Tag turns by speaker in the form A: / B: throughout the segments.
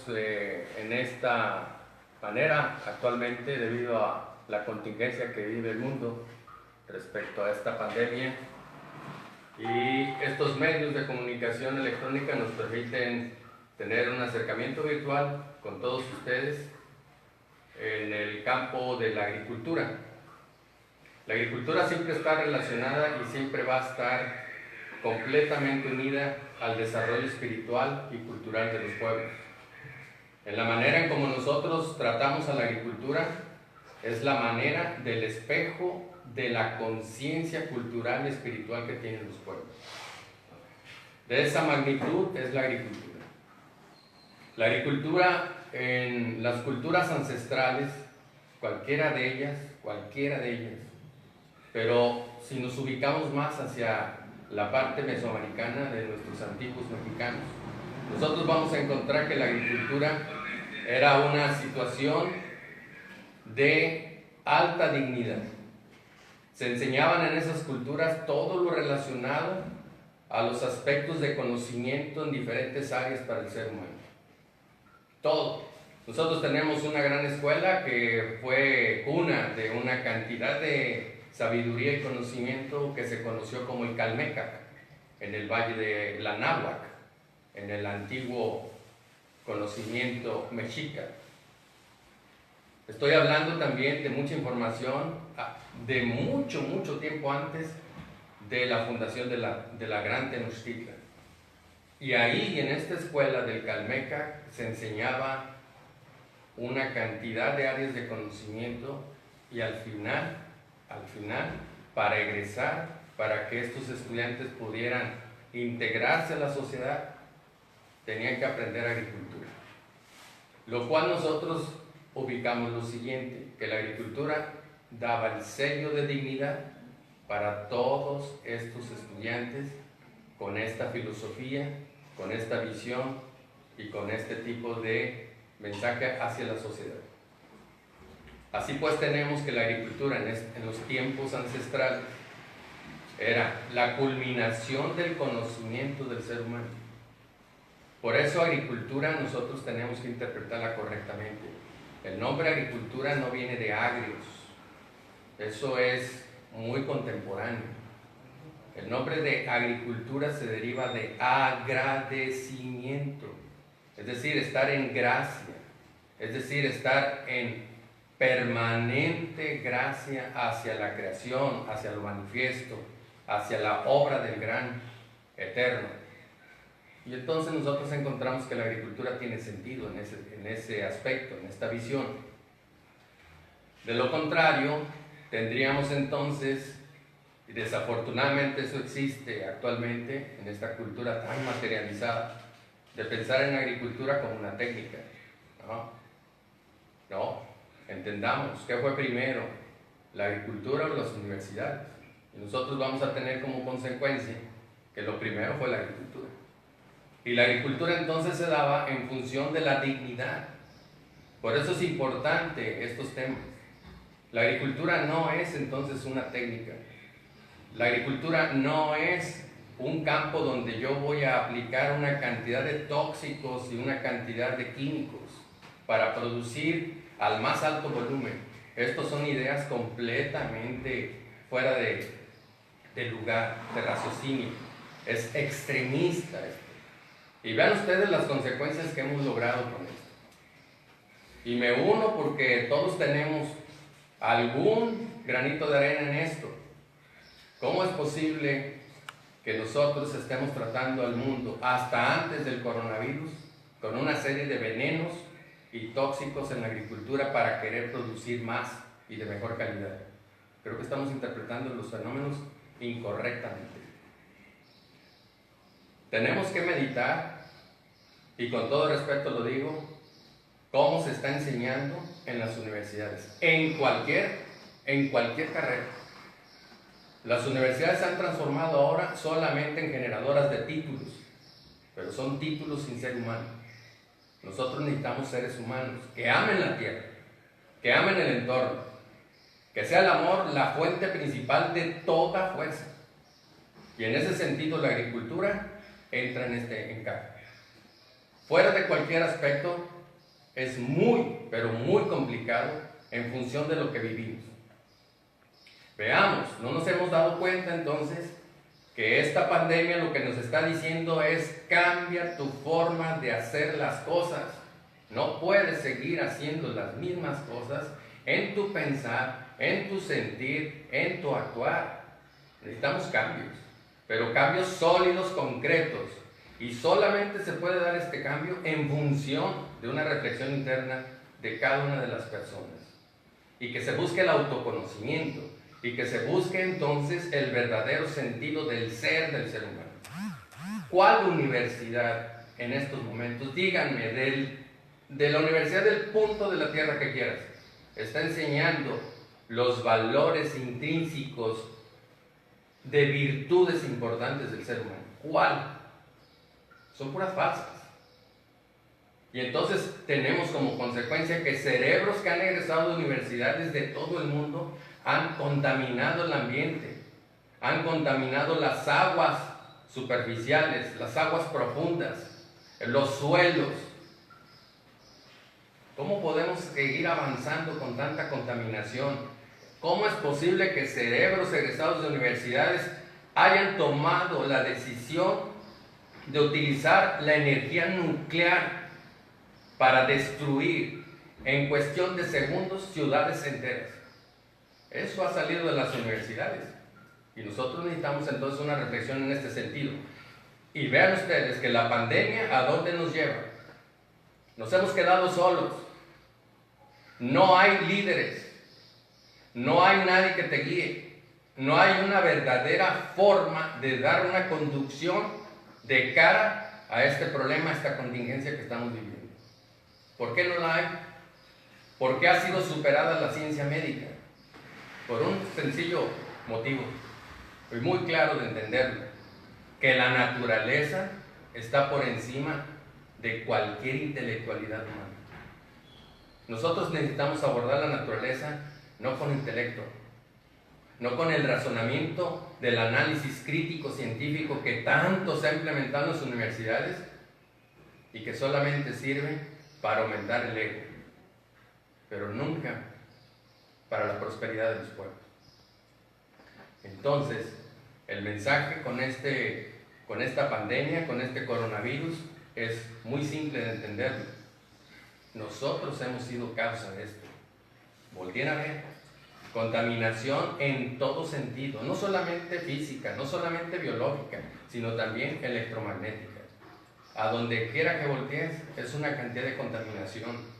A: En esta manera actualmente debido a la contingencia que vive el mundo respecto a esta pandemia, y estos medios de comunicación electrónica nos permiten tener un acercamiento virtual con todos ustedes en el campo de la agricultura. La agricultura siempre está relacionada y siempre va a estar completamente unida al desarrollo espiritual y cultural de los pueblos. En la manera en como nosotros tratamos a la agricultura es la manera del espejo de la conciencia cultural y espiritual que tienen los pueblos. De esa magnitud es la agricultura. La agricultura en las culturas ancestrales, cualquiera de ellas, pero si nos ubicamos más hacia la parte mesoamericana de nuestros antiguos mexicanos, nosotros vamos a encontrar que la agricultura era una situación de alta dignidad. Se enseñaban en esas culturas todo lo relacionado a los aspectos de conocimiento en diferentes áreas para el ser humano. Todo. Nosotros tenemos una gran escuela que fue cuna de una cantidad de sabiduría y conocimiento que se conoció como el Calmecac, en el valle de la Náhuac, en el antiguo conocimiento mexica. Estoy hablando también de mucha información de mucho tiempo antes de la fundación de la Gran Tenochtitlan. Y ahí, en esta escuela del Calmecac, se enseñaba una cantidad de áreas de conocimiento, y al final, para egresar, para que estos estudiantes pudieran integrarse a la sociedad, tenían que aprender agricultura. Lo cual nosotros ubicamos lo siguiente, que la agricultura daba el sello de dignidad para todos estos estudiantes con esta filosofía, con esta visión y con este tipo de mensaje hacia la sociedad. Así pues tenemos que la agricultura en los tiempos ancestrales era la culminación del conocimiento del ser humano. Por eso agricultura nosotros tenemos que interpretarla correctamente. El nombre agricultura no viene de agrios, eso es muy contemporáneo. El nombre de agricultura se deriva de agradecimiento, es decir, estar en gracia, es decir, estar en permanente gracia hacia la creación, hacia lo manifiesto, hacia la obra del gran eterno. Y entonces nosotros encontramos que la agricultura tiene sentido en ese aspecto, en esta visión. De lo contrario, tendríamos entonces, y desafortunadamente eso existe actualmente en esta cultura tan materializada, de pensar en la agricultura como una técnica. No, entendamos, ¿qué fue primero? ¿La agricultura o las universidades? Y nosotros vamos a tener como consecuencia que lo primero fue la agricultura. Y la agricultura entonces se daba en función de la dignidad. Por eso es importante estos temas. La agricultura no es entonces una técnica. La agricultura no es un campo donde yo voy a aplicar una cantidad de tóxicos y una cantidad de químicos para producir al más alto volumen. Estos son ideas completamente fuera de lugar, de raciocinio. Es extremista esto. Y vean ustedes las consecuencias que hemos logrado con esto. Y me uno porque todos tenemos algún granito de arena en esto. ¿Cómo es posible que nosotros estemos tratando al mundo hasta antes del coronavirus con una serie de venenos y tóxicos en la agricultura para querer producir más y de mejor calidad? Creo que estamos interpretando los fenómenos incorrectamente. Tenemos que meditar, y con todo respeto lo digo, cómo se está enseñando en las universidades, en cualquier carrera. Las universidades se han transformado ahora solamente en generadoras de títulos, pero son títulos sin ser humano. Nosotros necesitamos seres humanos que amen la tierra, que amen el entorno, que sea el amor la fuente principal de toda fuerza. Y en ese sentido la agricultura entra en este encaje. fuera de cualquier aspecto, es muy, pero muy complicado en función de lo que vivimos. Veamos, ¿no nos hemos dado cuenta entonces que esta pandemia lo que nos está diciendo es cambia tu forma de hacer las cosas? No puedes seguir haciendo las mismas cosas en tu pensar, en tu sentir, en tu actuar. Necesitamos cambios, pero cambios sólidos, concretos. Y solamente se puede dar este cambio en función de una reflexión interna de cada una de las personas. Y que se busque el autoconocimiento. Y que se busque entonces el verdadero sentido del ser humano. ¿Cuál universidad en estos momentos? Díganme, de la universidad del punto de la tierra que quieras, está enseñando los valores intrínsecos de virtudes importantes del ser humano. ¿Cuál? Son puras falsas. Y entonces tenemos como consecuencia que cerebros que han egresado de universidades de todo el mundo han contaminado el ambiente, han contaminado las aguas superficiales, las aguas profundas, los suelos. ¿Cómo podemos seguir avanzando con tanta contaminación? ¿Cómo es posible que cerebros egresados de universidades hayan tomado la decisión de utilizar la energía nuclear para destruir en cuestión de segundos ciudades enteras? Eso ha salido de las universidades y nosotros necesitamos entonces una reflexión en este sentido. Y vean ustedes que la pandemia, ¿a dónde nos lleva? Nos hemos quedado solos, no hay líderes, no hay nadie que te guíe, no hay una verdadera forma de dar una conducción de cara a este problema, a esta contingencia que estamos viviendo. ¿Por qué no la hay? ¿Por qué ha sido superada la ciencia médica? Por un sencillo motivo, y muy claro de entenderlo, que la naturaleza está por encima de cualquier intelectualidad humana. Nosotros necesitamos abordar la naturaleza no con intelecto, no con el razonamiento del análisis crítico científico que tanto se ha implementado en las universidades y que solamente sirve para aumentar el ego, pero nunca para la prosperidad de los pueblos. Entonces, el mensaje con esta pandemia, con este coronavirus, es muy simple de entenderlo. Nosotros hemos sido causa de esto. Volteen a ver. Contaminación en todo sentido, no solamente física, no solamente biológica, sino también electromagnética. A donde quiera que voltees, es una cantidad de contaminación.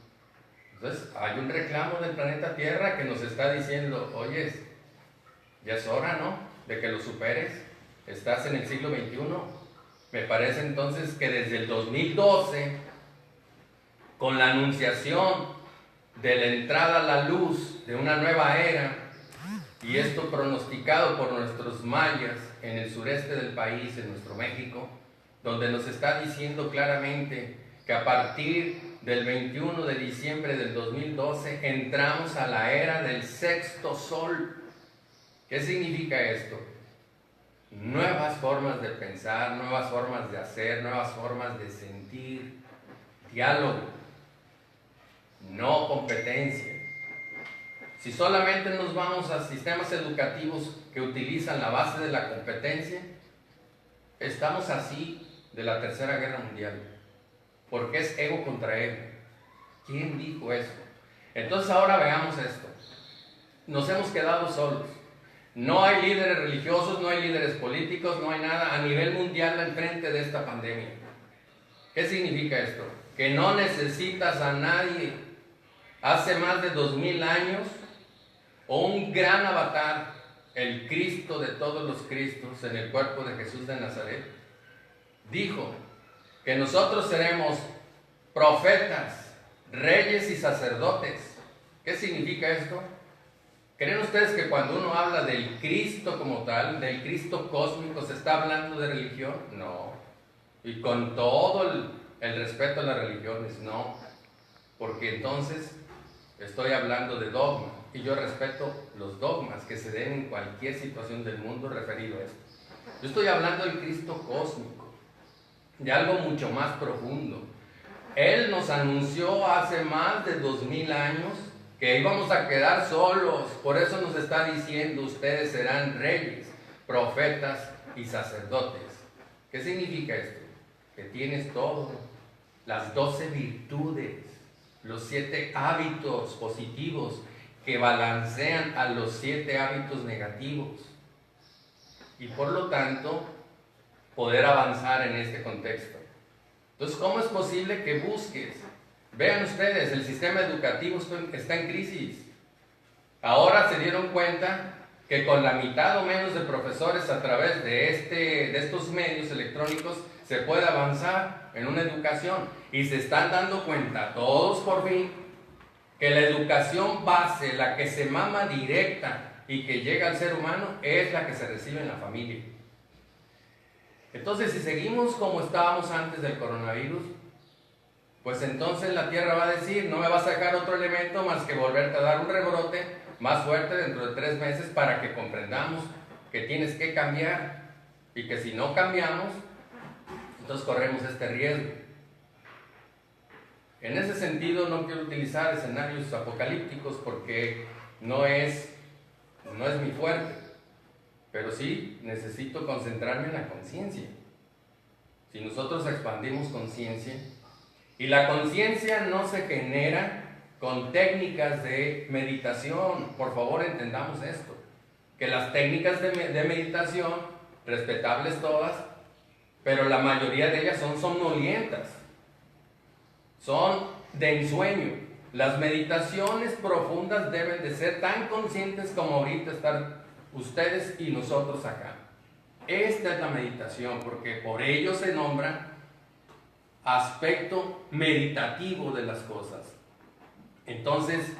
A: Entonces, hay un reclamo del planeta Tierra que nos está diciendo, oye, ya es hora, ¿no?, de que lo superes. Estás en el siglo XXI. Me parece entonces que desde el 2012, con la anunciación de la entrada a la luz de una nueva era, y esto pronosticado por nuestros mayas en el sureste del país, en nuestro México, donde nos está diciendo claramente que a partir del 21 de diciembre del 2012 entramos a la era del sexto sol. ¿Qué significa esto? Nuevas formas de pensar, nuevas formas de hacer, nuevas formas de sentir, diálogo, no competencia. Si solamente nos vamos a sistemas educativos que utilizan la base de la competencia, estamos así de la Tercera Guerra Mundial, porque es ego contra ego. ¿Quién dijo eso? Entonces ahora veamos esto. Nos hemos quedado solos. No hay líderes religiosos, no hay líderes políticos, no hay nada a nivel mundial al frente de esta pandemia. ¿Qué significa esto? Que no necesitas a nadie. Hace más de 2000 años, un gran avatar, el Cristo de todos los Cristos en el cuerpo de Jesús de Nazaret, dijo que nosotros seremos profetas, reyes y sacerdotes. ¿Qué significa esto? ¿Creen ustedes que cuando uno habla del Cristo como tal, del Cristo cósmico, se está hablando de religión? No. Y con todo el respeto a las religiones, no. Porque entonces estoy hablando de dogma. Y yo respeto los dogmas que se den en cualquier situación del mundo referido a esto. Yo estoy hablando del Cristo cósmico, de algo mucho más profundo. Él nos anunció hace más de 2000 años que íbamos a quedar solos. Por eso nos está diciendo, ustedes serán reyes, profetas y sacerdotes. ¿Qué significa esto? Que tienes todo, las 12 virtudes, los 7 hábitos positivos que balancean a los 7 hábitos negativos. Y por lo tanto, poder avanzar en este contexto. Entonces, ¿cómo es posible que busques? Vean ustedes, el sistema educativo está en crisis. Ahora se dieron cuenta que con la mitad o menos de profesores a través de estos medios electrónicos se puede avanzar en una educación. Y se están dando cuenta, todos por fin, que la educación base, la que se mama directa y que llega al ser humano, es la que se recibe en la familia. Entonces, si seguimos como estábamos antes del coronavirus, pues entonces la Tierra va a decir, no me va a sacar otro elemento más que volverte a dar un rebrote más fuerte dentro de 3 meses para que comprendamos que tienes que cambiar y que si no cambiamos, entonces corremos este riesgo. En ese sentido no quiero utilizar escenarios apocalípticos porque no es mi fuerte, pero sí necesito concentrarme en la conciencia. Si nosotros expandimos conciencia, y la conciencia no se genera con técnicas de meditación, por favor entendamos esto, que las técnicas de meditación, respetables todas, pero la mayoría de ellas son somnolientas, son de ensueño. Las meditaciones profundas deben de ser tan conscientes como ahorita están ustedes y nosotros acá. Esta es la meditación, porque por ello se nombra aspecto meditativo de las cosas. Entonces,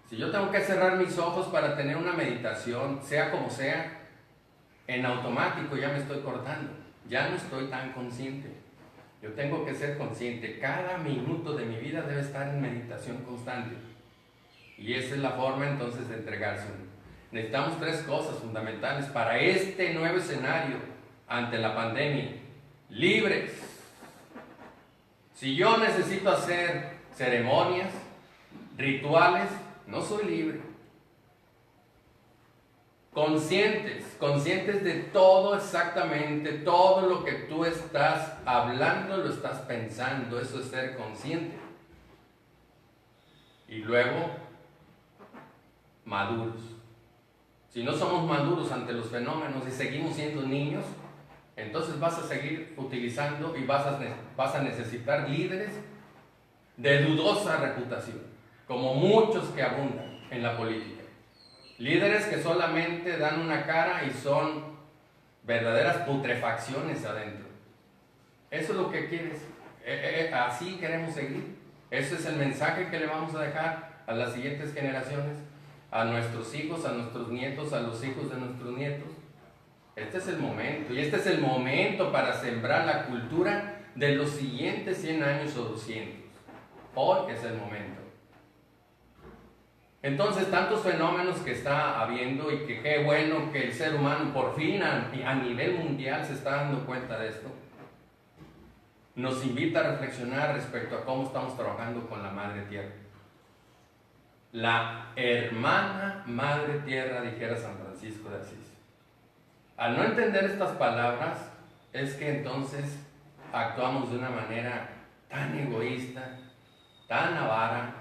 A: si yo tengo que cerrar mis ojos para tener una meditación, sea como sea, en automático ya me estoy cortando, ya no estoy tan consciente. Yo tengo que ser consciente, cada minuto de mi vida debe estar en meditación constante. Y esa es la forma entonces de entregarse. Necesitamos 3 cosas fundamentales para este nuevo escenario ante la pandemia. Libres. Si yo necesito hacer ceremonias, rituales, no soy libre. Conscientes de todo exactamente, todo lo que tú estás hablando, lo estás pensando, eso es ser consciente. Y luego, maduros. Si no somos maduros ante los fenómenos y seguimos siendo niños, entonces vas a seguir utilizando y vas a necesitar líderes de dudosa reputación, como muchos que abundan en la política. Líderes que solamente dan una cara y son verdaderas putrefacciones adentro. Eso es lo que quieres. Así queremos seguir. Ese es el mensaje que le vamos a dejar a las siguientes generaciones, a nuestros hijos, a nuestros nietos, a los hijos de nuestros nietos. Este es el momento, y este es el momento para sembrar la cultura de los siguientes 100 años o 200. Hoy es el momento. Entonces, tantos fenómenos que está habiendo y que qué bueno que el ser humano por fin a nivel mundial se está dando cuenta de esto, nos invita a reflexionar respecto a cómo estamos trabajando con la Madre Tierra. La hermana Madre Tierra, dijera San Francisco de Asís. Al no entender estas palabras, es que entonces actuamos de una manera tan egoísta, tan avara,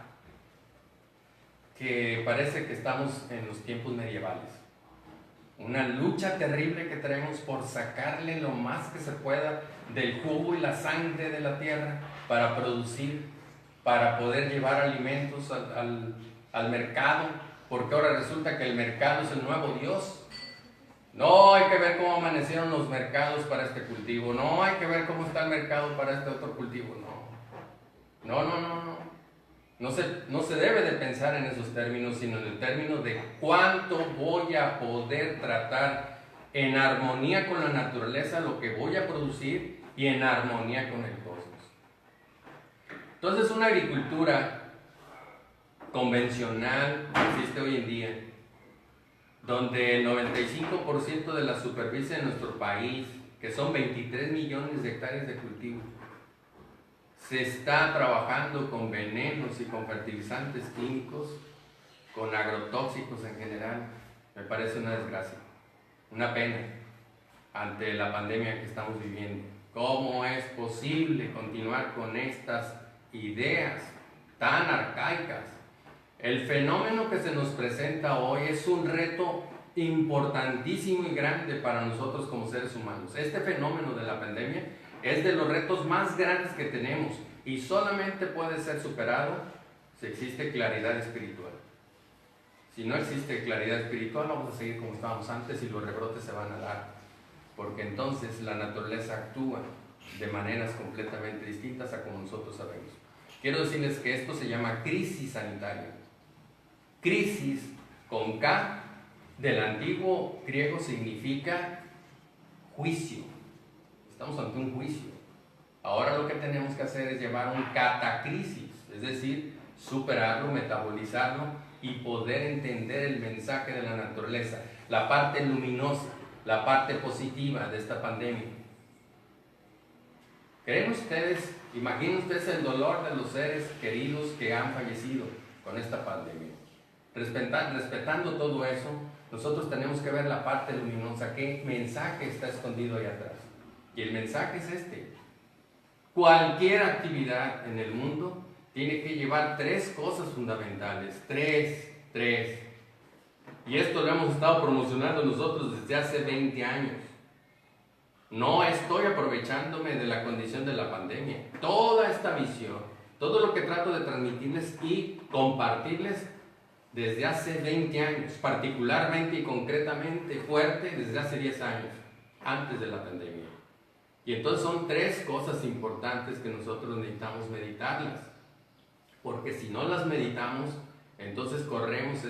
A: que parece que estamos en los tiempos medievales. Una lucha terrible que tenemos por sacarle lo más que se pueda del jugo y la sangre de la tierra para producir, para poder llevar alimentos al mercado, porque ahora resulta que el mercado es el nuevo Dios. No hay que ver cómo amanecieron los mercados para este cultivo, no hay que ver cómo está el mercado para este otro cultivo, no. No se debe de pensar en esos términos, sino en el término de cuánto voy a poder tratar en armonía con la naturaleza lo que voy a producir y en armonía con el cosmos. Entonces, una agricultura convencional que existe hoy en día, donde el 95% de la superficie de nuestro país, que son 23 millones de hectáreas de cultivo, se está trabajando con venenos y con fertilizantes químicos, con agrotóxicos en general. Me parece una desgracia, una pena ante la pandemia que estamos viviendo. ¿Cómo es posible continuar con estas ideas tan arcaicas? El fenómeno que se nos presenta hoy es un reto importantísimo y grande para nosotros como seres humanos. Este fenómeno de la pandemia es de los retos más grandes que tenemos y solamente puede ser superado si existe claridad espiritual. Si no existe claridad espiritual, vamos a seguir como estábamos antes y los rebrotes se van a dar, porque entonces la naturaleza actúa de maneras completamente distintas a como nosotros sabemos. Quiero decirles que esto se llama crisis sanitaria. Crisis con K del antiguo griego significa juicio. Estamos ante un juicio. Ahora lo que tenemos que hacer es llevar un catacrisis, es decir, superarlo, metabolizarlo y poder entender el mensaje de la naturaleza, la parte luminosa, la parte positiva de esta pandemia. ¿Creen ustedes, imaginen ustedes el dolor de los seres queridos que han fallecido con esta pandemia? Respetando todo eso, nosotros tenemos que ver la parte luminosa, qué mensaje está escondido ahí atrás. Y el mensaje es este: cualquier actividad en el mundo tiene que llevar tres cosas fundamentales, tres. Y esto lo hemos estado promocionando nosotros desde hace 20 años. No estoy aprovechándome de la condición de la pandemia. Toda esta visión, todo lo que trato de transmitirles y compartirles desde hace 20 años, particularmente y concretamente fuerte desde hace 10 años, antes de la pandemia. Y entonces son tres cosas importantes que nosotros necesitamos meditarlas, porque si no las meditamos, entonces corremos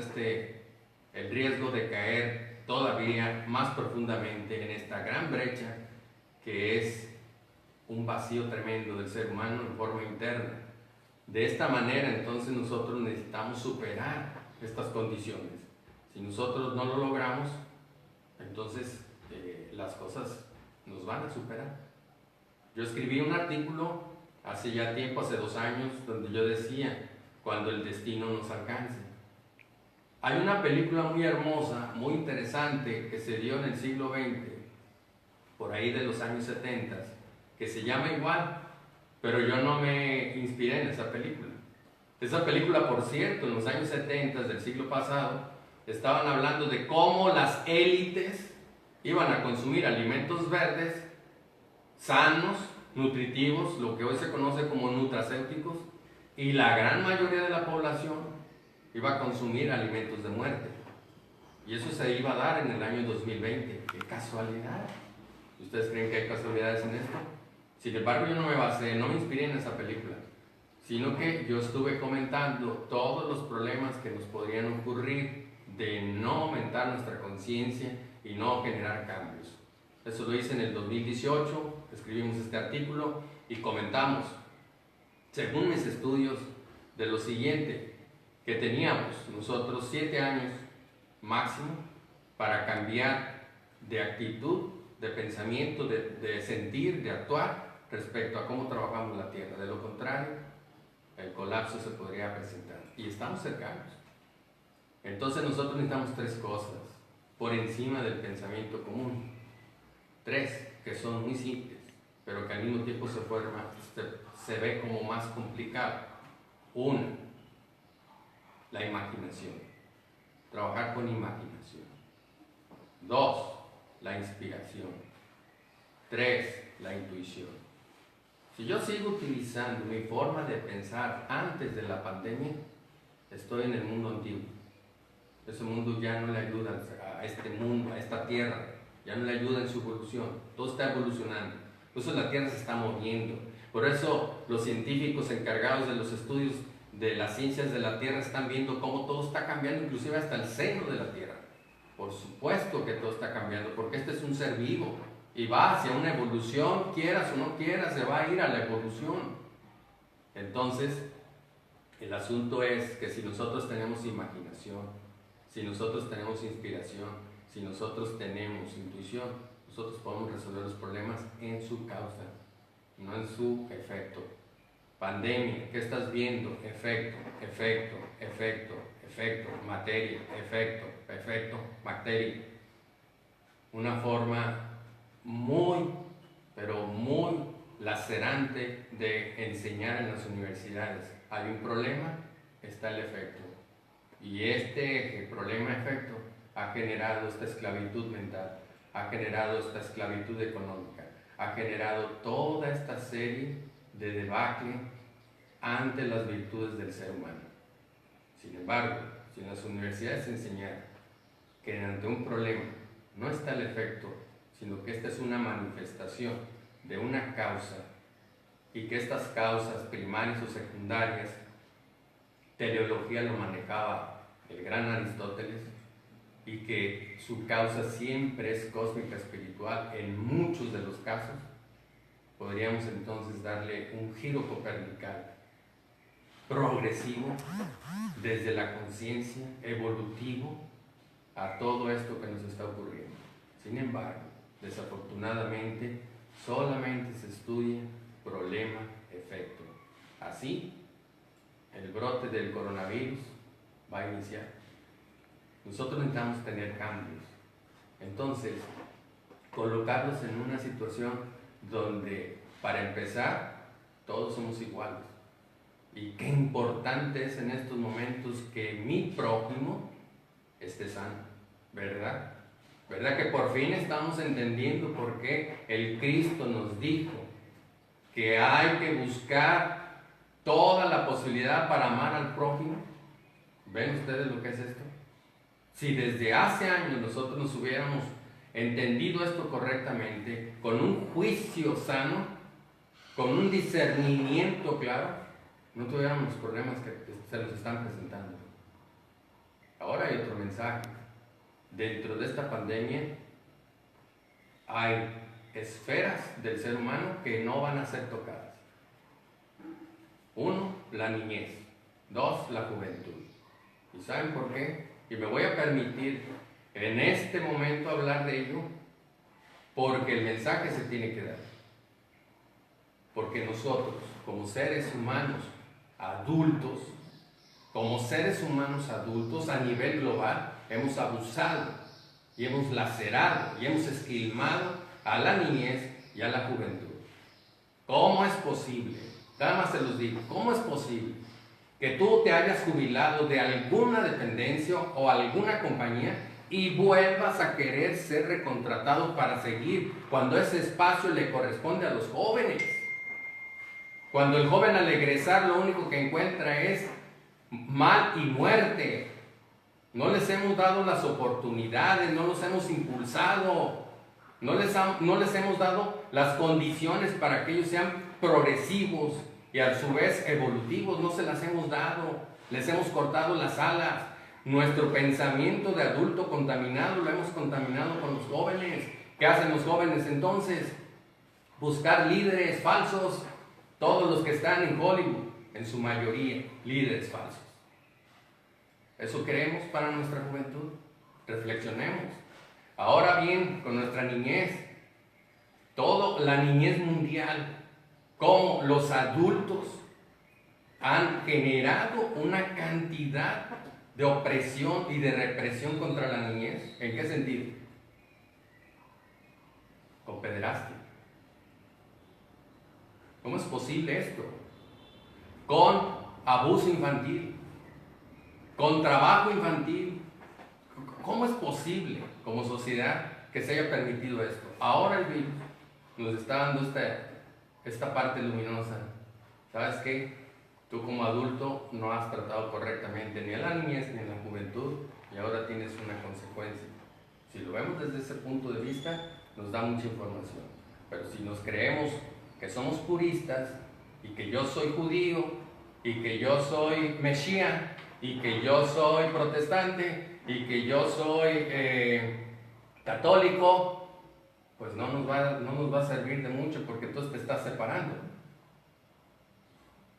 A: el riesgo de caer todavía más profundamente en esta gran brecha que es un vacío tremendo del ser humano en forma interna. De esta manera, entonces nosotros necesitamos superar estas condiciones. Si nosotros no lo logramos, entonces las cosas nos van a superar. Yo escribí un artículo hace ya tiempo, hace 2 años, donde yo decía: cuando el destino nos alcance. Hay una película muy hermosa, muy interesante, que se dio en el siglo XX, por ahí de los años 70, que se llama igual, pero yo no me inspiré en esa película. Esa película, por cierto, en los años 70 del siglo pasado, estaban hablando de cómo las élites iban a consumir alimentos verdes, sanos, nutritivos, lo que hoy se conoce como nutracéuticos, y la gran mayoría de la población iba a consumir alimentos de muerte. Y eso se iba a dar en el año 2020. ¡Qué casualidad! ¿Ustedes creen que hay casualidades en esto? Sin embargo, yo no me basé, no me inspiré en esa película, sino que yo estuve comentando todos los problemas que nos podrían ocurrir de no aumentar nuestra conciencia y no generar cambios. Eso lo hice en el 2018, escribimos este artículo y comentamos, según mis estudios, de lo siguiente: que teníamos nosotros 7 años máximo para cambiar de actitud, de pensamiento, de sentir, de actuar respecto a cómo trabajamos la tierra. De lo contrario, el colapso se podría presentar y estamos cercanos. Entonces nosotros necesitamos 3 cosas por encima del pensamiento común, 3 que son muy simples, pero que al mismo tiempo se ve como más complicado. 1, la imaginación, trabajar con imaginación. 2, la inspiración. 3, la intuición. Si yo sigo utilizando mi forma de pensar antes de la pandemia, estoy en el mundo antiguo. Ese mundo ya no le ayuda a este mundo, a esta tierra, ya no le ayuda en su evolución. Todo está evolucionando. Por eso la tierra se está moviendo. Por eso los científicos encargados de los estudios de las ciencias de la tierra están viendo cómo todo está cambiando, inclusive hasta el seno de la tierra. Por supuesto que todo está cambiando, porque este es un ser vivo y va hacia una evolución, quieras o no quieras, se va a ir a la evolución. Entonces, el asunto es que si nosotros tenemos imaginación, si nosotros tenemos inspiración, si nosotros tenemos intuición, nosotros podemos resolver los problemas en su causa, no en su efecto. Pandemia, ¿qué estás viendo? Efecto, efecto, efecto, efecto, materia, efecto, efecto, materia. Una forma muy, pero muy lacerante de enseñar en las universidades. Hay un problema, está el efecto. Y este problema-efecto ha generado esta esclavitud mental, ha generado esta esclavitud económica, ha generado toda esta serie de debacle ante las virtudes del ser humano. Sin embargo, si en las universidades se enseñara que ante un problema no está el efecto, sino que esta es una manifestación de una causa y que estas causas primarias o secundarias, teleología lo manejaba el gran Aristóteles, y que su causa siempre es cósmica espiritual en muchos de los casos, podríamos entonces darle un giro copernical progresivo desde la conciencia, evolutivo, a todo esto que nos está ocurriendo. Sin embargo, desafortunadamente, solamente se estudia problema-efecto. Así, el brote del coronavirus va a iniciar. Nosotros necesitamos tener cambios. Entonces, colocarlos en una situación donde, para empezar, todos somos iguales. Y qué importante es en estos momentos que mi prójimo esté sano, ¿verdad? ¿Verdad que por fin estamos entendiendo por qué el Cristo nos dijo que hay que buscar toda la posibilidad para amar al prójimo? ¿Ven ustedes lo que es esto? Si desde hace años nosotros nos hubiéramos entendido esto correctamente, con un juicio sano, con un discernimiento claro, no tuviéramos los problemas que se nos están presentando. Ahora hay otro mensaje. Dentro de esta pandemia hay esferas del ser humano que no van a ser tocadas. 1, la niñez. 2, la juventud. ¿Y saben por qué? Y me voy a permitir en este momento hablar de ello porque el mensaje se tiene que dar. Porque nosotros, como seres humanos adultos, a nivel global, hemos abusado y hemos lacerado y hemos esquilmado a la niñez y a la juventud. ¿Cómo es posible? Nada más se los digo, ¿cómo es posible que tú te hayas jubilado de alguna dependencia o alguna compañía y vuelvas a querer ser recontratado para seguir cuando ese espacio le corresponde a los jóvenes? Cuando el joven al egresar lo único que encuentra es mal y muerte. No les hemos dado las oportunidades, no los hemos impulsado, no les hemos dado las condiciones para que ellos sean progresivos y a su vez evolutivos. No se las hemos dado, les hemos cortado las alas. Nuestro pensamiento de adulto contaminado lo hemos contaminado con los jóvenes. ¿Qué hacen los jóvenes entonces? Buscar líderes falsos. Todos los que están en Hollywood, en su mayoría, líderes falsos. ¿Eso queremos para nuestra juventud? Reflexionemos. Ahora bien, con nuestra niñez, la niñez mundial, cómo los adultos han generado una cantidad de opresión y de represión contra la niñez. ¿En qué sentido? Con pederastia. ¿Cómo es posible esto? Con abuso infantil, con trabajo infantil. ¿Cómo es posible como sociedad que se haya permitido esto? Ahora el virus nos está dando esta parte luminosa. ¿Sabes qué? Tú como adulto no has tratado correctamente ni a la niñez ni a la juventud y ahora tienes una consecuencia. Si lo vemos desde ese punto de vista, nos da mucha información. Pero si nos creemos que somos puristas y que yo soy judío y que yo soy mesías y que yo soy protestante y que yo soy católico, pues no nos va a servir de mucho porque entonces te estás separando.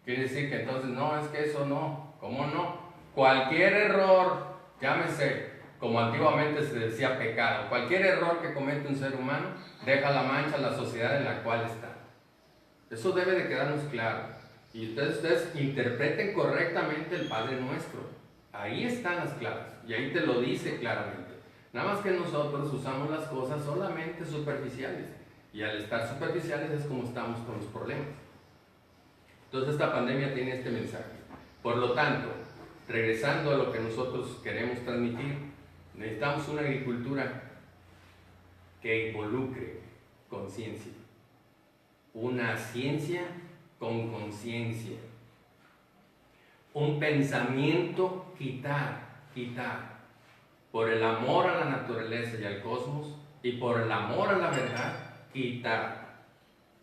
A: Quiere decir que entonces no, es que eso no. ¿Cómo no? Cualquier error, llámese como antiguamente se decía pecado, cualquier error que comete un ser humano deja la mancha a la sociedad en la cual está. Eso debe de quedarnos claro. Y ustedes interpreten correctamente el Padre Nuestro. Ahí están las claves y ahí te lo dice claramente. Nada más que nosotros usamos las cosas solamente superficiales y al estar superficiales es como estamos con los problemas. Entonces esta pandemia tiene este mensaje. Por lo tanto, regresando a lo que nosotros queremos transmitir, necesitamos una agricultura que involucre conciencia, una ciencia con conciencia, un pensamiento quitar, por el amor a la naturaleza y al cosmos y por el amor a la verdad, quitar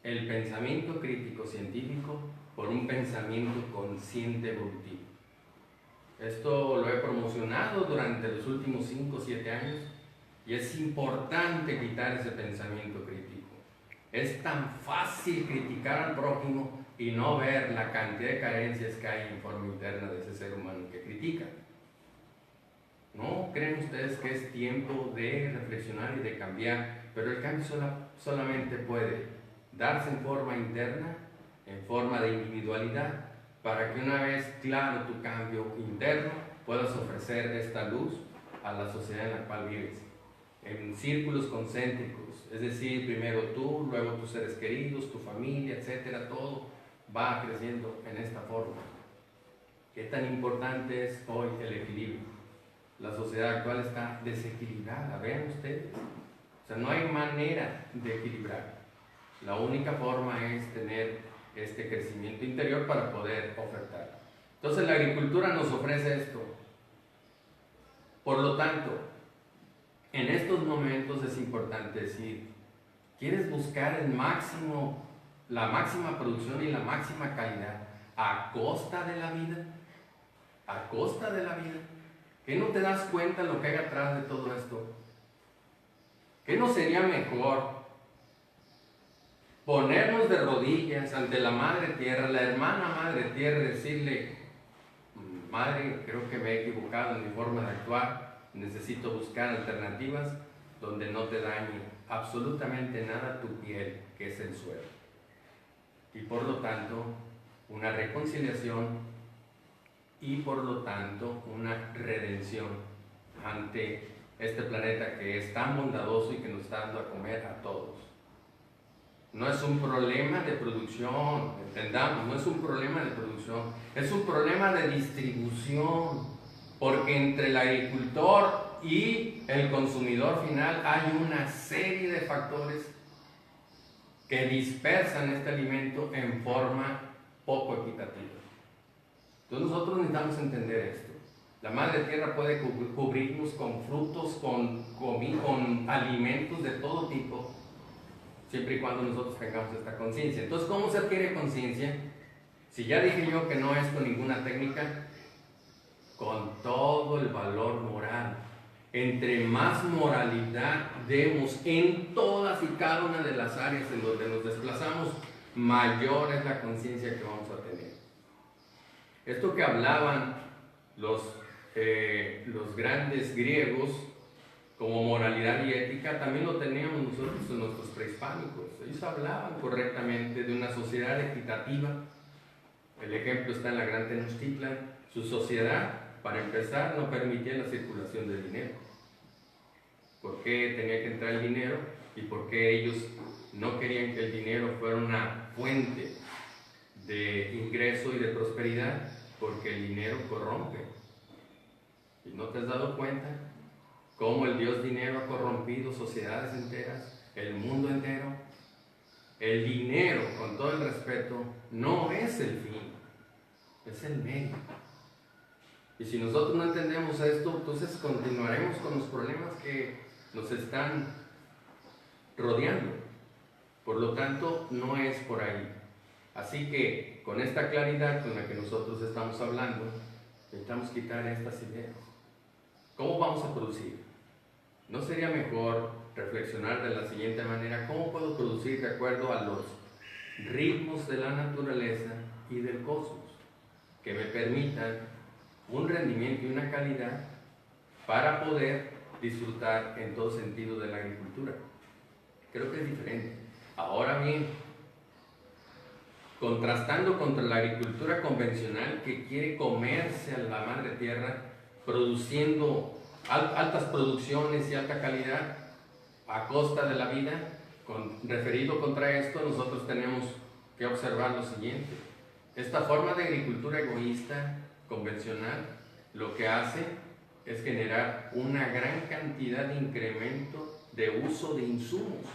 A: el pensamiento crítico científico por un pensamiento consciente evolutivo. Esto lo he promocionado durante los últimos 5 o 7 años y es importante quitar ese pensamiento crítico. Es tan fácil criticar al prójimo y no ver la cantidad de carencias que hay en forma interna de ese ser humano que critica. ¿No creen ustedes que es tiempo de reflexionar y de cambiar? Pero el cambio solamente puede darse en forma interna, en forma de individualidad, para que una vez claro tu cambio interno, puedas ofrecer esta luz a la sociedad en la cual vives. En círculos concéntricos, es decir, primero tú, luego tus seres queridos, tu familia, etcétera, todo va creciendo en esta forma. ¿Qué tan importante es hoy el equilibrio? La sociedad actual está desequilibrada, vean ustedes. O sea, no hay manera de equilibrar. La única forma es tener este crecimiento interior para poder ofertar. Entonces la agricultura nos ofrece esto. Por lo tanto, en estos momentos es importante decir, ¿quieres buscar la máxima producción y la máxima calidad a costa de la vida? ¿A costa de la vida? ¿Qué no te das cuenta lo que hay atrás de todo esto? ¿Qué no sería mejor ponernos de rodillas ante la Madre Tierra, la hermana Madre Tierra, y decirle, Madre, creo que me he equivocado en mi forma de actuar, necesito buscar alternativas donde no te dañe absolutamente nada tu piel, que es el suelo? Y por lo tanto, una reconciliación y por lo tanto una redención ante este planeta que es tan bondadoso y que nos está dando a comer a todos. No es un problema de producción, entendamos, no es un problema de producción, es un problema de distribución, porque entre el agricultor y el consumidor final hay una serie de factores que dispersan este alimento en forma poco equitativa. Entonces nosotros necesitamos entender esto. La Madre Tierra puede cubrirnos con frutos, con alimentos de todo tipo, siempre y cuando nosotros tengamos esta conciencia. Entonces, ¿cómo se adquiere conciencia? Si ya dije yo que no es con ninguna técnica, con todo el valor moral. Entre más moralidad demos en todas y cada una de las áreas en donde nos desplazamos, mayor es la conciencia que vamos a tener. Esto que hablaban los grandes griegos como moralidad y ética, también lo teníamos nosotros en nuestros prehispánicos. Ellos hablaban correctamente de una sociedad equitativa. El ejemplo está en la Gran Tenochtitlan. Su sociedad, para empezar, no permitía la circulación de dinero. ¿Por qué tenía que entrar el dinero? ¿Y por qué ellos no querían que el dinero fuera una fuente de ingreso y de prosperidad? Porque el dinero corrompe. ¿Y no te has dado cuenta cómo el Dios dinero ha corrompido sociedades enteras, el mundo entero? El dinero, con todo el respeto, no es el fin, es el medio. Y si nosotros no entendemos esto, entonces continuaremos con los problemas que nos están rodeando. Por lo tanto, no es por ahí. Así que, con esta claridad con la que nosotros estamos hablando, necesitamos quitar estas ideas. ¿Cómo vamos a producir? ¿No sería mejor reflexionar de la siguiente manera? ¿Cómo puedo producir de acuerdo a los ritmos de la naturaleza y del cosmos que me permitan un rendimiento y una calidad para poder disfrutar en todo sentido de la agricultura? Creo que es diferente. Ahora bien, contrastando contra la agricultura convencional que quiere comerse a la madre tierra, produciendo altas producciones y alta calidad a costa de la vida. Referido contra esto, nosotros tenemos que observar lo siguiente: esta forma de agricultura egoísta convencional lo que hace es generar una gran cantidad de incremento de uso de insumos.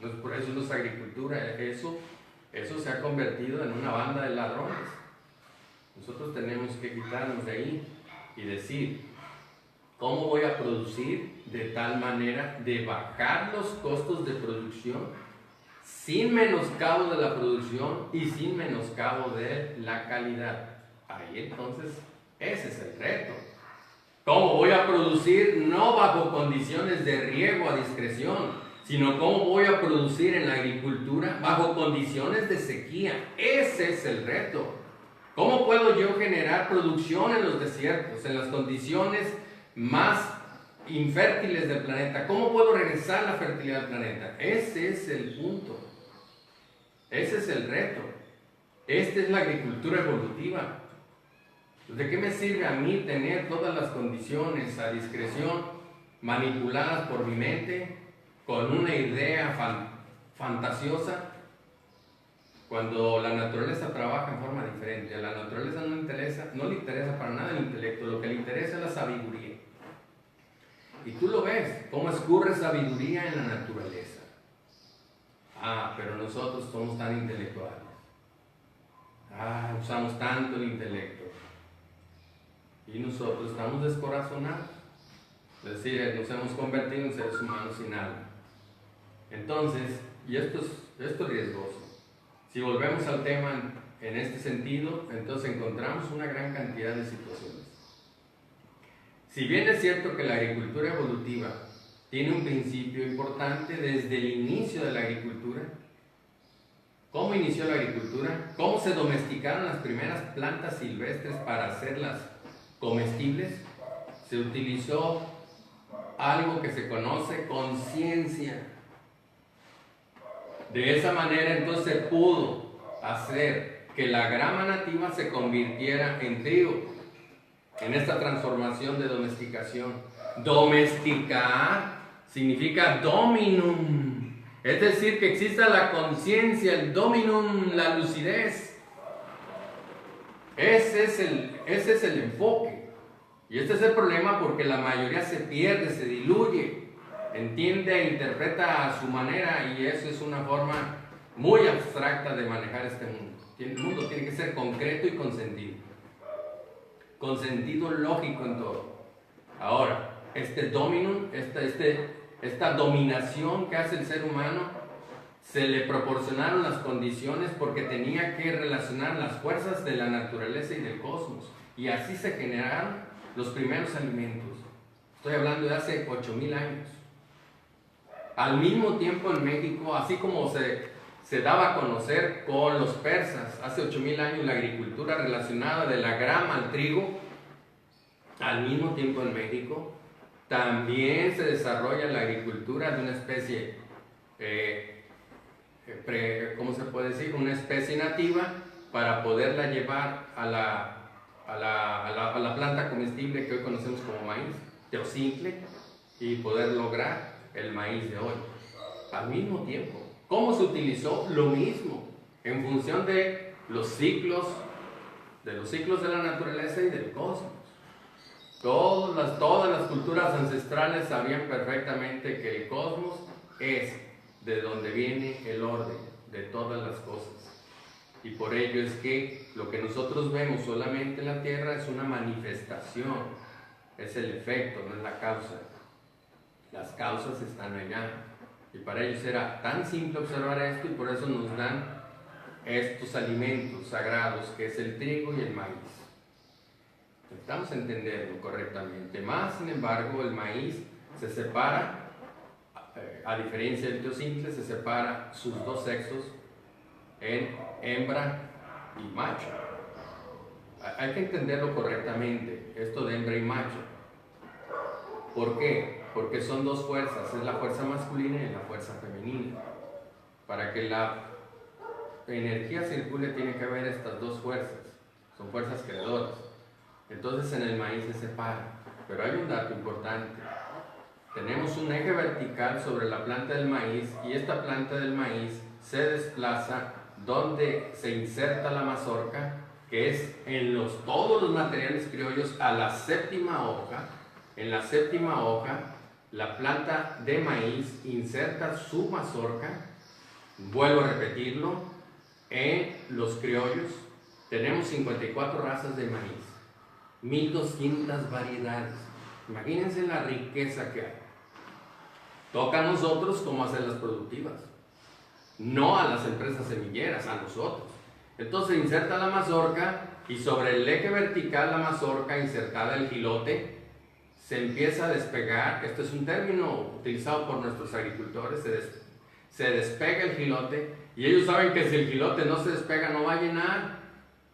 A: No es por eso, no es agricultura, eso se ha convertido en una banda de ladrones. Nosotros tenemos que quitarnos de ahí y decir: ¿cómo voy a producir de tal manera de bajar los costos de producción sin menoscabo de la producción y sin menoscabo de la calidad? Ahí entonces, ese es el reto. ¿Cómo voy a producir no bajo condiciones de riego a discreción, sino cómo voy a producir en la agricultura bajo condiciones de sequía? Ese es el reto. ¿Cómo puedo yo generar producción en los desiertos, en las condiciones más infértiles del planeta? ¿Cómo puedo regresar la fertilidad del planeta? Ese es el punto. Ese es el reto. Esta es la agricultura evolutiva. ¿De qué me sirve a mí tener todas las condiciones a discreción, manipuladas por mi mente, con una idea fantasiosa, cuando la naturaleza trabaja en forma diferente? A la naturaleza no le interesa para nada el intelecto, lo que le interesa es la sabiduría. Y tú lo ves, cómo escurre sabiduría en la naturaleza. Pero nosotros somos tan intelectuales. Usamos tanto el intelecto. Y nosotros estamos descorazonados. Es decir, nos hemos convertido en seres humanos sin alma. Entonces, y esto es riesgoso. Si volvemos al tema en este sentido, entonces encontramos una gran cantidad de situaciones. Si bien es cierto que la agricultura evolutiva tiene un principio importante desde el inicio de la agricultura, ¿cómo inició la agricultura? ¿Cómo se domesticaron las primeras plantas silvestres para hacerlas comestibles? Se utilizó algo que se conoce conciencia. De esa manera entonces se pudo hacer que la grama nativa se convirtiera en trigo, en esta transformación de domesticación. Domesticar significa dominum, es decir, que exista la conciencia, el dominum, la lucidez. Ese es el enfoque. Y este es el problema, porque la mayoría se pierde, se diluye, entiende e interpreta a su manera, y eso es una forma muy abstracta de manejar este mundo. El mundo tiene que ser concreto y con sentido lógico en todo. Ahora, este dominum, esta dominación que hace el ser humano, se le proporcionaron las condiciones porque tenía que relacionar las fuerzas de la naturaleza y del cosmos, y así se generaron los primeros alimentos. Estoy hablando de hace 8,000 años. Al mismo tiempo en México, así como se daba a conocer con los persas hace 8,000 años la agricultura relacionada de la grama al trigo, al mismo tiempo en México también se desarrolla la agricultura de una especie, ¿cómo se puede decir? Una especie nativa, para poderla llevar a la planta comestible que hoy conocemos como maíz, teocintle, y poder lograr el maíz de hoy. Al mismo tiempo, ¿cómo se utilizó? Lo mismo, en función de los ciclos de la naturaleza y del cosmos. Todas las culturas ancestrales sabían perfectamente que el cosmos es de donde viene el orden de todas las cosas. Y por ello es que lo que nosotros vemos solamente en la Tierra es una manifestación, es el efecto, no es la causa. Las causas están allá. Y para ellos era tan simple observar esto, y por eso nos dan estos alimentos sagrados, que es el trigo y el maíz. Necesitamos entenderlo correctamente. Más, sin embargo, el maíz se separa, a diferencia del teocintle, se separa sus dos sexos en hembra y macho. Hay que entenderlo correctamente, esto de hembra y macho. ¿Por qué? Porque son dos fuerzas, es la fuerza masculina y la fuerza femenina. Para que la energía circule tiene que haber estas dos fuerzas, son fuerzas creadoras. Entonces en el maíz se separa, pero hay un dato importante. Tenemos un eje vertical sobre la planta del maíz y esta planta del maíz se desplaza donde se inserta la mazorca, que es en todos los materiales criollos, a la séptima hoja. En la séptima hoja, la planta de maíz inserta su mazorca. Vuelvo a repetirlo, en los criollos tenemos 54 razas de maíz, 1200 variedades. Imagínense la riqueza que hay. Toca a nosotros cómo hacerlas productivas, no a las empresas semilleras, a nosotros. Entonces inserta la mazorca y sobre el eje vertical la mazorca insertada el jilote se empieza a despegar. Este es un término utilizado por nuestros agricultores. Se despega el jilote y ellos saben que si el jilote no se despega no va a llenar.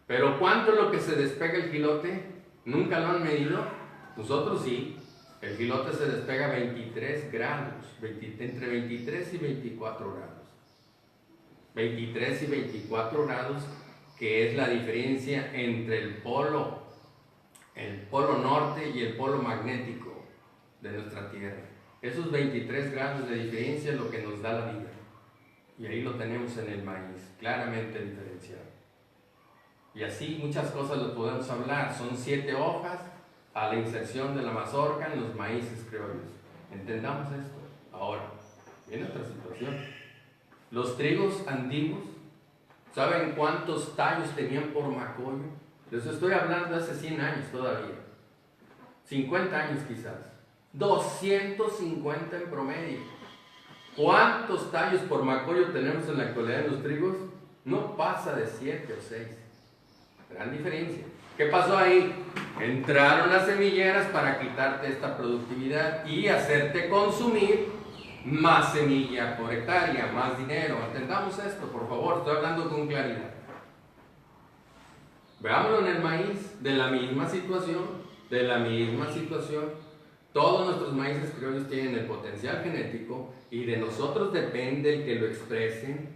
A: Pero ¿cuánto es lo que se despega el jilote? ¿Nunca lo han medido? Nosotros sí. El jilote se despega a 23 grados, entre 23 y 24 grados. 23 y 24 grados, que es la diferencia entre el polo norte y el polo magnético de nuestra Tierra. Esos 23 grados de diferencia es lo que nos da la vida. Y ahí lo tenemos en el maíz, claramente diferenciado. Y así muchas cosas lo podemos hablar. Son 7 hojas a la inserción de la mazorca en los maíces criollos. Entendamos esto. Ahora, viene otra situación. Los trigos antiguos, ¿saben cuántos tallos tenían por macollo? Les estoy hablando de hace 100 años todavía. 50 años quizás. 250 en promedio. ¿Cuántos tallos por macollo tenemos en la actualidad en los trigos? No pasa de 7 o 6. Gran diferencia. ¿Qué pasó ahí? Entraron las semilleras para quitarte esta productividad y hacerte consumir más semilla por hectárea, más dinero. Entendamos esto, por favor, estoy hablando con claridad. Veámoslo en el maíz, de la misma situación. Todos nuestros maíces criollos tienen el potencial genético y de nosotros depende el que lo expresen.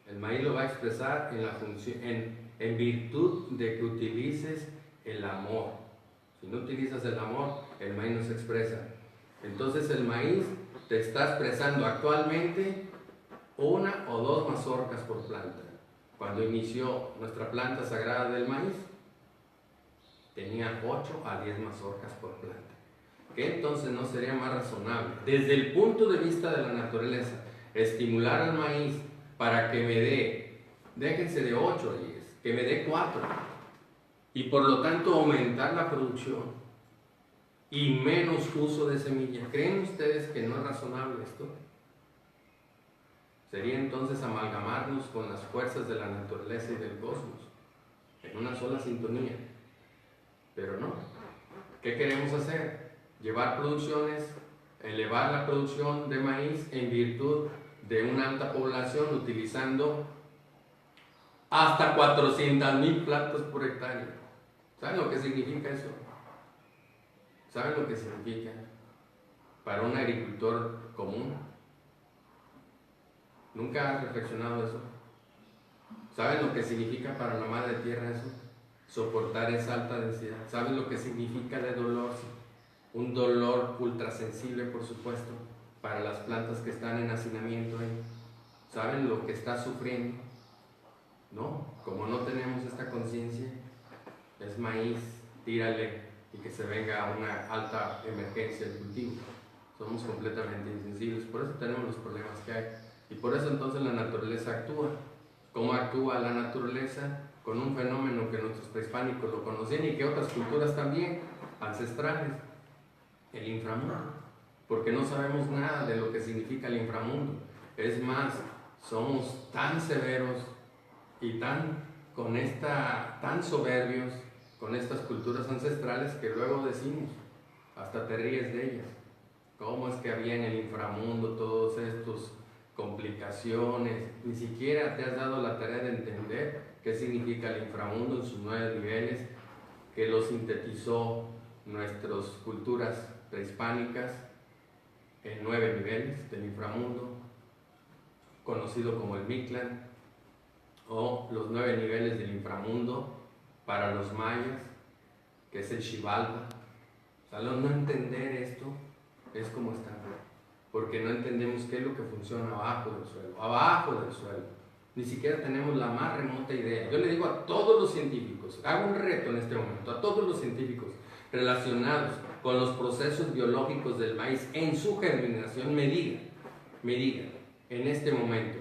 A: El maíz lo va a expresar en virtud de que utilices el amor. Si no utilizas el amor, el maíz no se expresa. Entonces el maíz te está expresando actualmente 1 o 2 mazorcas por planta. Cuando inició nuestra planta sagrada del maíz, tenía 8 a 10 mazorcas por planta. ¿Qué entonces no sería más razonable, desde el punto de vista de la naturaleza, estimular al maíz para que me dé, déjense de 8 a 10, que me dé 4, y por lo tanto aumentar la producción y menos uso de semilla? ¿Creen ustedes que no es razonable esto? Sería entonces amalgamarnos con las fuerzas de la naturaleza y del cosmos en una sola sintonía. Pero no. ¿Qué queremos hacer? Llevar producciones, elevar la producción de maíz en virtud de una alta población, utilizando hasta 400,000 plantas por hectárea. ¿Saben lo que significa eso? ¿Saben lo que significa para un agricultor común? ¿Nunca has reflexionado eso? ¿Saben lo que significa para la madre tierra eso? Soportar esa alta densidad. ¿Saben lo que significa de dolor? Un dolor ultrasensible, por supuesto, para las plantas que están en hacinamiento ahí. ¿Saben lo que está sufriendo? No, como no tenemos esta conciencia, es maíz, tírale y que se venga una alta emergencia del cultivo. Somos completamente insensibles, por eso tenemos los problemas que hay. Y por eso entonces la naturaleza actúa. ¿Cómo actúa la naturaleza? Con un fenómeno que nuestros prehispánicos lo conocían y que otras culturas también, ancestrales, el inframundo. Porque no sabemos nada de lo que significa el inframundo. Es más, somos tan severos y tan soberbios con estas culturas ancestrales que luego decimos, hasta te ríes de ellas. ¿Cómo es que había en el inframundo todos estos complicaciones? Ni siquiera te has dado la tarea de entender qué significa el inframundo en sus 9 niveles, que lo sintetizó nuestras culturas prehispánicas en 9 niveles del inframundo. conocido como el Mictlán, o los 9 niveles del inframundo para los mayas, que es el Xibalba. O sea, no entender esto es como está, porque no entendemos qué es lo que funciona abajo del suelo, abajo del suelo. Ni siquiera tenemos la más remota idea. Yo le digo a todos los científicos, hago un reto en este momento, a todos los científicos relacionados con los procesos biológicos del maíz en su germinación, me digan en este momento,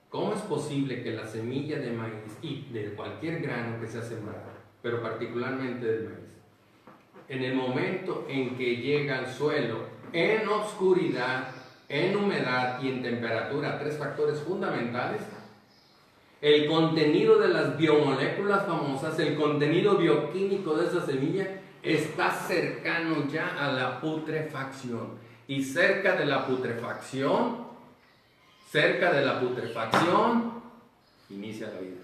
A: ¿cómo es posible que la semilla de maíz y de cualquier grano que sea sembrado, pero particularmente del maíz, en el momento en que llega al suelo, en obscuridad, en humedad y en temperatura, 3 factores fundamentales, el contenido de las biomoléculas famosas, el contenido bioquímico de esa semilla, está cercano ya a la putrefacción? Y cerca de la putrefacción, inicia la vida.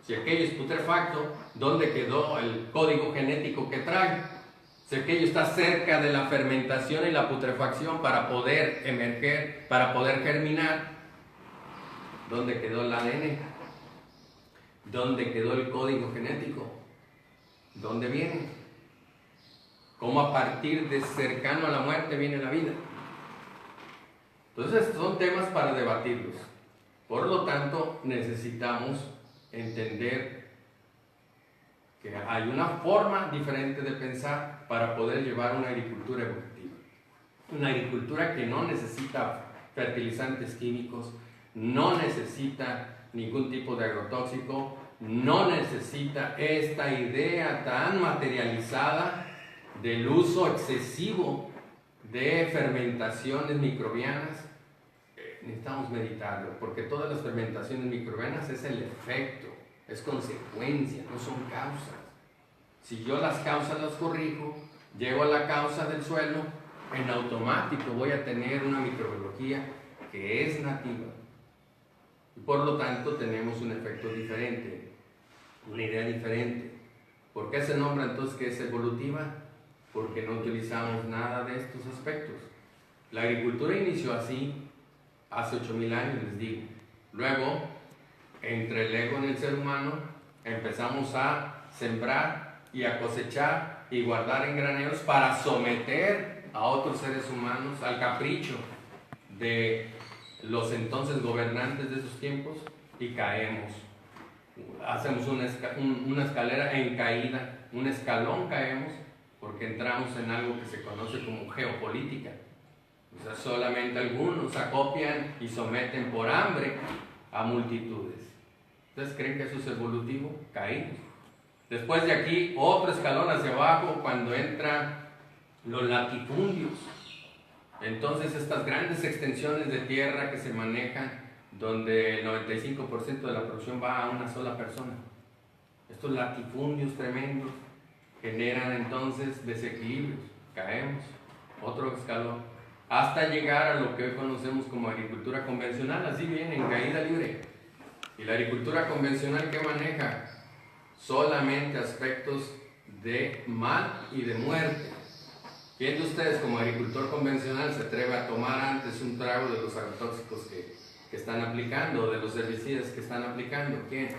A: Si aquello es putrefacto, ¿dónde quedó el código genético que trae? Si aquello está cerca de la fermentación y la putrefacción para poder emerger, para poder germinar, ¿dónde quedó el ADN? ¿Dónde quedó el código genético? ¿Dónde viene? ¿Cómo a partir de cercano a la muerte viene la vida? Entonces, son temas para debatirlos. Por lo tanto, necesitamos entender que hay una forma diferente de pensar para poder llevar una agricultura evolutiva. Una agricultura que no necesita fertilizantes químicos, no necesita ningún tipo de agrotóxico, no necesita esta idea tan materializada del uso excesivo de fermentaciones microbianas. Necesitamos meditarlo, porque todas las fermentaciones microbianas es el efecto, es consecuencia, no son causas. Si yo las causas las corrijo, llego a la causa del suelo, en automático voy a tener una microbiología que es nativa. Y por lo tanto tenemos un efecto diferente, una idea diferente. ¿Por qué se nombra entonces que es evolutiva? Porque no utilizamos nada de estos aspectos. La agricultura inició así hace 8.000 años, les digo. Luego, entre el ego en el ser humano, empezamos a sembrar y a cosechar y guardar en graneros para someter a otros seres humanos al capricho de los entonces gobernantes de esos tiempos, y caemos. Hacemos una escalera en caída, un escalón caemos, porque entramos en algo que se conoce como geopolítica. O sea, solamente algunos acopian y someten por hambre a multitudes. ¿Ustedes creen que eso es evolutivo? Caímos. Después de aquí, otro escalón hacia abajo, cuando entran los latifundios. Entonces, estas grandes extensiones de tierra que se manejan, donde el 95% de la producción va a una sola persona. Estos latifundios tremendos generan entonces desequilibrios. Caemos. Otro escalón. Hasta llegar a lo que hoy conocemos como agricultura convencional. Así viene, en caída libre. Y la agricultura convencional, ¿qué maneja? Solamente aspectos de mal y de muerte. ¿Quién de ustedes como agricultor convencional se atreve a tomar antes un trago de los agrotóxicos que están aplicando, o de los herbicidas que están aplicando? ¿Quién?